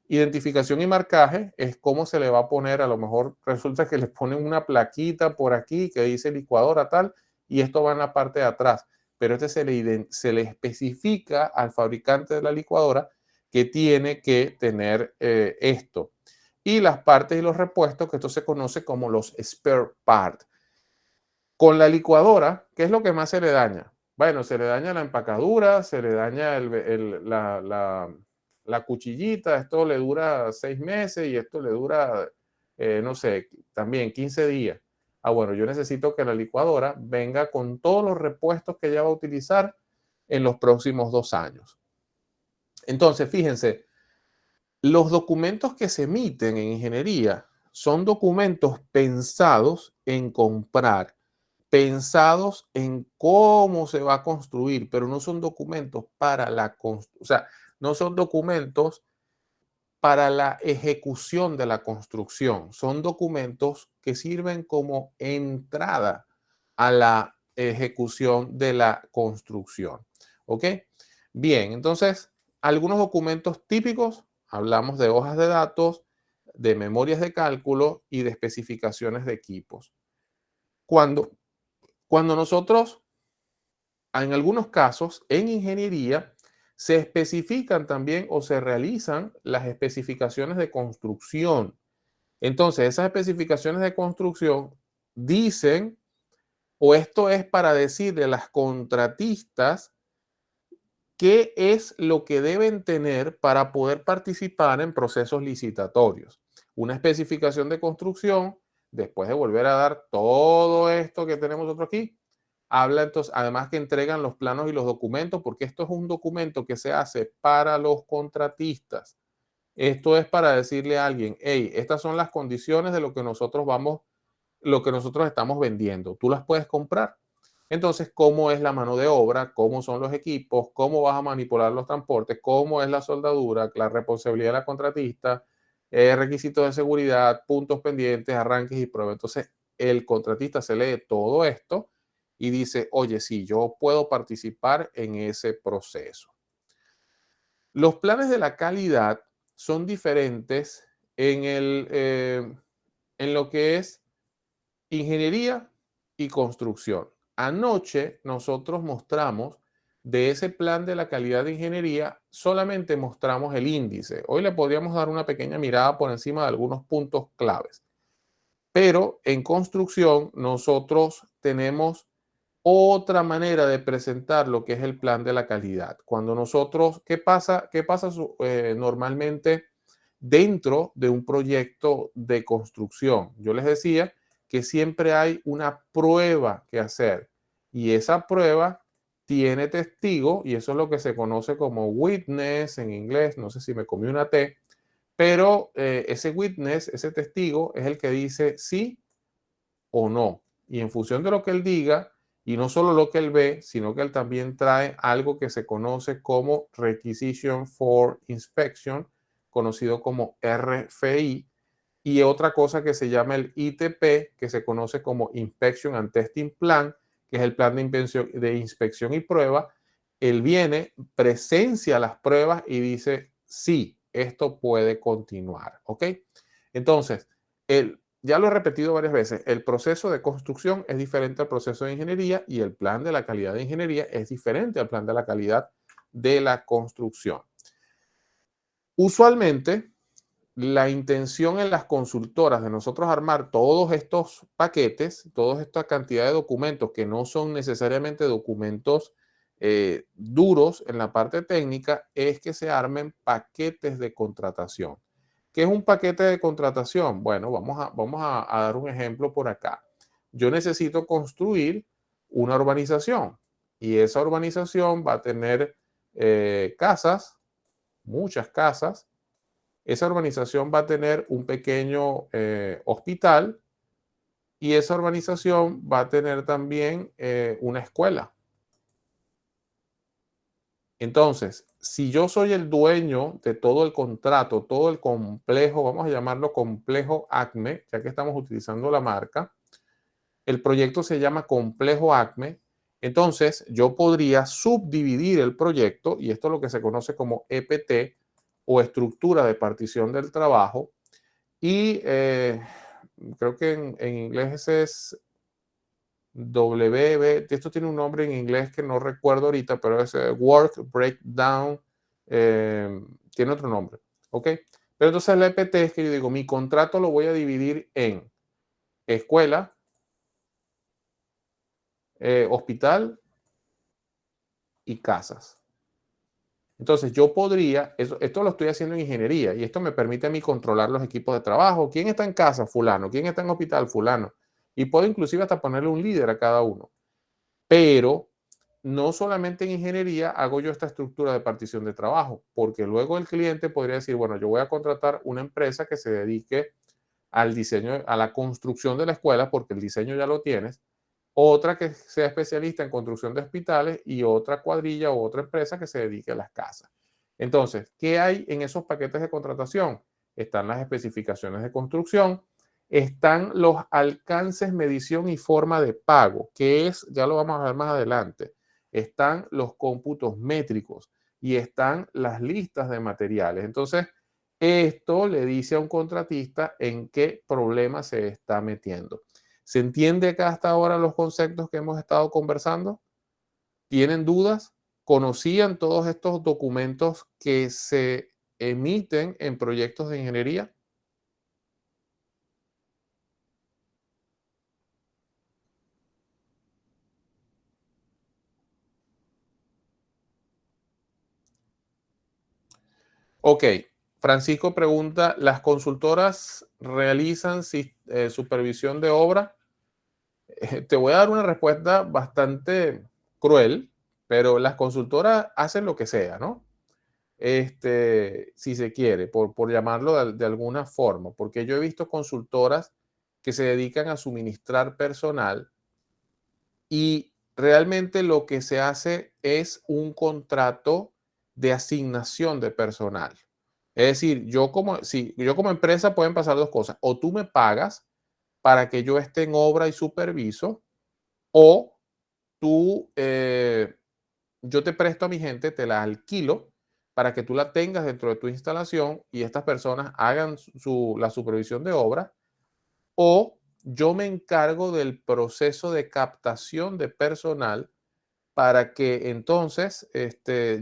Identificación y marcaje es cómo se le va a poner, a lo mejor resulta que le ponen una plaquita por aquí que dice licuadora tal, y esto va en la parte de atrás, pero se le especifica al fabricante de la licuadora que tiene que tener esto. Y las partes y los repuestos, que esto se conoce como los spare parts. Con la licuadora, ¿qué es lo que más se le daña? Bueno, se le daña la empacadura, se le daña la cuchillita, esto le dura 6 meses y esto le dura, no sé, también 15 días. Bueno, yo necesito que la licuadora venga con todos los repuestos que ella va a utilizar en los próximos 2 años. Entonces, fíjense, los documentos que se emiten en ingeniería son documentos pensados en comprar, pensados en cómo se va a construir, pero no son documentos para la construcción, o sea, no son documentos para la ejecución de la construcción, son documentos que sirven como entrada a la ejecución de la construcción. ¿Ok? Bien, entonces, algunos documentos típicos, hablamos de hojas de datos, de memorias de cálculo y de especificaciones de equipos. Cuando nosotros, en algunos casos, en ingeniería, se especifican también o se realizan las especificaciones de construcción. Entonces, esas especificaciones de construcción dicen, o esto es para decirle a las contratistas qué es lo que deben tener para poder participar en procesos licitatorios. Una especificación de construcción, después de volver a dar todo esto que tenemos nosotros aquí, habla entonces, además que entregan los planos y los documentos, porque esto es un documento que se hace para los contratistas. Esto es para decirle a alguien, hey, estas son las condiciones de lo que nosotros estamos vendiendo. Tú las puedes comprar. Entonces, ¿cómo es la mano de obra? ¿Cómo son los equipos? ¿Cómo vas a manipular los transportes? ¿Cómo es la soldadura? La responsabilidad de la contratista, requisitos de seguridad, puntos pendientes, arranques y pruebas. Entonces, el contratista se lee todo esto y dice, oye, sí, yo puedo participar en ese proceso. Los planes de la calidad son diferentes en lo que es ingeniería y construcción. Anoche nosotros mostramos de ese plan de la calidad de ingeniería, solamente mostramos el índice. Hoy le podríamos dar una pequeña mirada por encima de algunos puntos claves. Pero en construcción nosotros tenemos otra manera de presentar lo que es el plan de la calidad. Cuando nosotros, ¿qué pasa normalmente dentro de un proyecto de construcción? Yo les decía que siempre hay una prueba que hacer y esa prueba tiene testigo y eso es lo que se conoce como witness en inglés, no sé si me comí una T, pero ese witness, ese testigo es el que dice sí o no. Y en función de lo que él diga, y no solo lo que él ve, sino que él también trae algo que se conoce como Requisition for Inspection, conocido como RFI, y otra cosa que se llama el ITP, que se conoce como Inspection and Testing Plan, que es el plan de inspección y prueba. Él viene, presencia las pruebas y dice, sí, esto puede continuar. ¿Ok? Entonces, ya lo he repetido varias veces, el proceso de construcción es diferente al proceso de ingeniería y el plan de la calidad de ingeniería es diferente al plan de la calidad de la construcción. Usualmente, la intención en las consultoras de nosotros armar todos estos paquetes, toda esta cantidad de documentos que no son necesariamente documentos duros en la parte técnica, es que se armen paquetes de contratación. ¿Qué es un paquete de contratación? Bueno, vamos a dar un ejemplo por acá. Yo necesito construir una urbanización y esa urbanización va a tener casas, muchas casas. Esa urbanización va a tener un pequeño hospital y esa urbanización va a tener también una escuela. Entonces, si yo soy el dueño de todo el contrato, todo el complejo, vamos a llamarlo complejo ACME, ya que estamos utilizando la marca, el proyecto se llama complejo ACME, entonces yo podría subdividir el proyecto, y esto es lo que se conoce como EPT o estructura de partición del trabajo, y creo que en inglés es WB, esto tiene un nombre en inglés que no recuerdo ahorita, pero es Work Breakdown, tiene otro nombre, ¿ok? Pero entonces la EPT es que yo digo, mi contrato lo voy a dividir en escuela, hospital y casas. Entonces yo podría, esto lo estoy haciendo en ingeniería y esto me permite a mí controlar los equipos de trabajo. ¿Quién está en casa? Fulano. ¿Quién está en hospital? Fulano. Y puedo inclusive hasta ponerle un líder a cada uno. Pero no solamente en ingeniería hago yo esta estructura de partición de trabajo, porque luego el cliente podría decir, bueno, yo voy a contratar una empresa que se dedique al diseño, a la construcción de la escuela, porque el diseño ya lo tienes, otra que sea especialista en construcción de hospitales y otra cuadrilla o otra empresa que se dedique a las casas. Entonces, ¿qué hay en esos paquetes de contratación? Están las especificaciones de construcción, están los alcances, medición y forma de pago, que es, ya lo vamos a ver más adelante, están los cómputos métricos y están las listas de materiales. Entonces, esto le dice a un contratista en qué problema se está metiendo. ¿Se entiende acá hasta ahora los conceptos que hemos estado conversando? ¿Tienen dudas? ¿Conocían todos estos documentos que se emiten en proyectos de ingeniería? Ok, Francisco pregunta, ¿las consultoras realizan supervisión de obra? Te voy a dar una respuesta bastante cruel, pero las consultoras hacen lo que sea, ¿no? Si se quiere, por llamarlo de alguna forma, porque yo he visto consultoras que se dedican a suministrar personal y realmente lo que se hace es un contrato de asignación de personal. Es decir, yo como empresa pueden pasar dos cosas, o tú me pagas para que yo esté en obra y superviso, o tú, yo te presto a mi gente, te la alquilo para que tú la tengas dentro de tu instalación y estas personas hagan la supervisión de obra, o yo me encargo del proceso de captación de personal para que entonces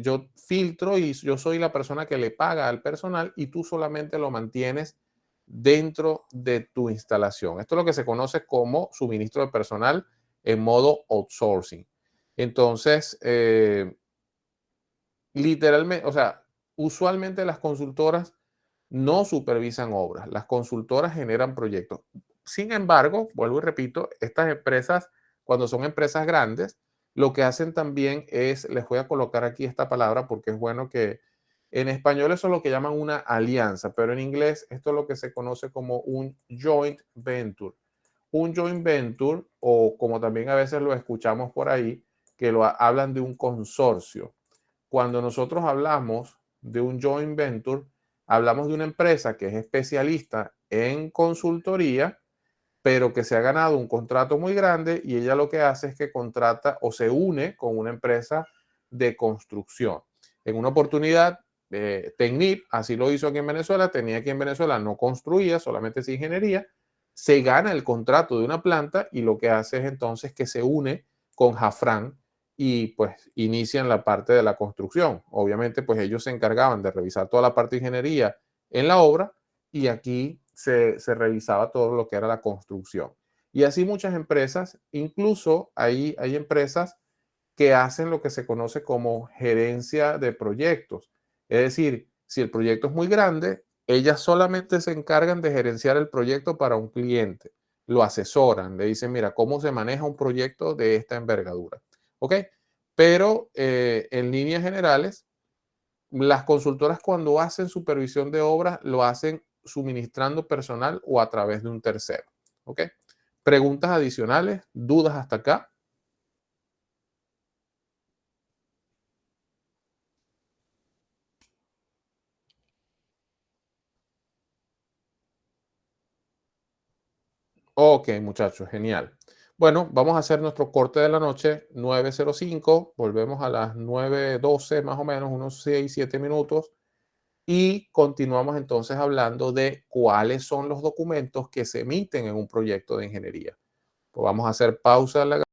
yo filtro y yo soy la persona que le paga al personal y tú solamente lo mantienes dentro de tu instalación. Esto es lo que se conoce como suministro de personal en modo outsourcing. Entonces, literalmente, o sea, usualmente las consultoras no supervisan obras, las consultoras generan proyectos. Sin embargo, vuelvo y repito, estas empresas, cuando son empresas grandes, lo que hacen también es, les voy a colocar aquí esta palabra porque es bueno que en español eso es lo que llaman una alianza, pero en inglés esto es lo que se conoce como un joint venture. Un joint venture, o como también a veces lo escuchamos por ahí, que hablan de un consorcio. Cuando nosotros hablamos de un joint venture, hablamos de una empresa que es especialista en consultoría, pero que se ha ganado un contrato muy grande y ella lo que hace es que contrata o se une con una empresa de construcción. En una oportunidad, Tecnip, así lo hizo aquí en Venezuela, tenía aquí en Venezuela, no construía, solamente es ingeniería, se gana el contrato de una planta y lo que hace es entonces que se une con Jafran y pues inician la parte de la construcción. Obviamente pues ellos se encargaban de revisar toda la parte de ingeniería en la obra y aquí se revisaba todo lo que era la construcción. Y así muchas empresas, incluso hay empresas que hacen lo que se conoce como gerencia de proyectos. Es decir, si el proyecto es muy grande, ellas solamente se encargan de gerenciar el proyecto para un cliente. Lo asesoran, le dicen, mira, ¿cómo se maneja un proyecto de esta envergadura? ¿Ok? Pero en líneas generales, las consultoras cuando hacen supervisión de obras lo hacen suministrando personal o a través de un tercero. ¿Ok? Preguntas adicionales, dudas hasta acá. Ok, muchachos, genial. Bueno, vamos a hacer nuestro corte de la noche, 9:05. Volvemos a las 9:12 más o menos, unos 6, 7 minutos. Y continuamos entonces hablando de cuáles son los documentos que se emiten en un proyecto de ingeniería. Pues vamos a hacer pausa en la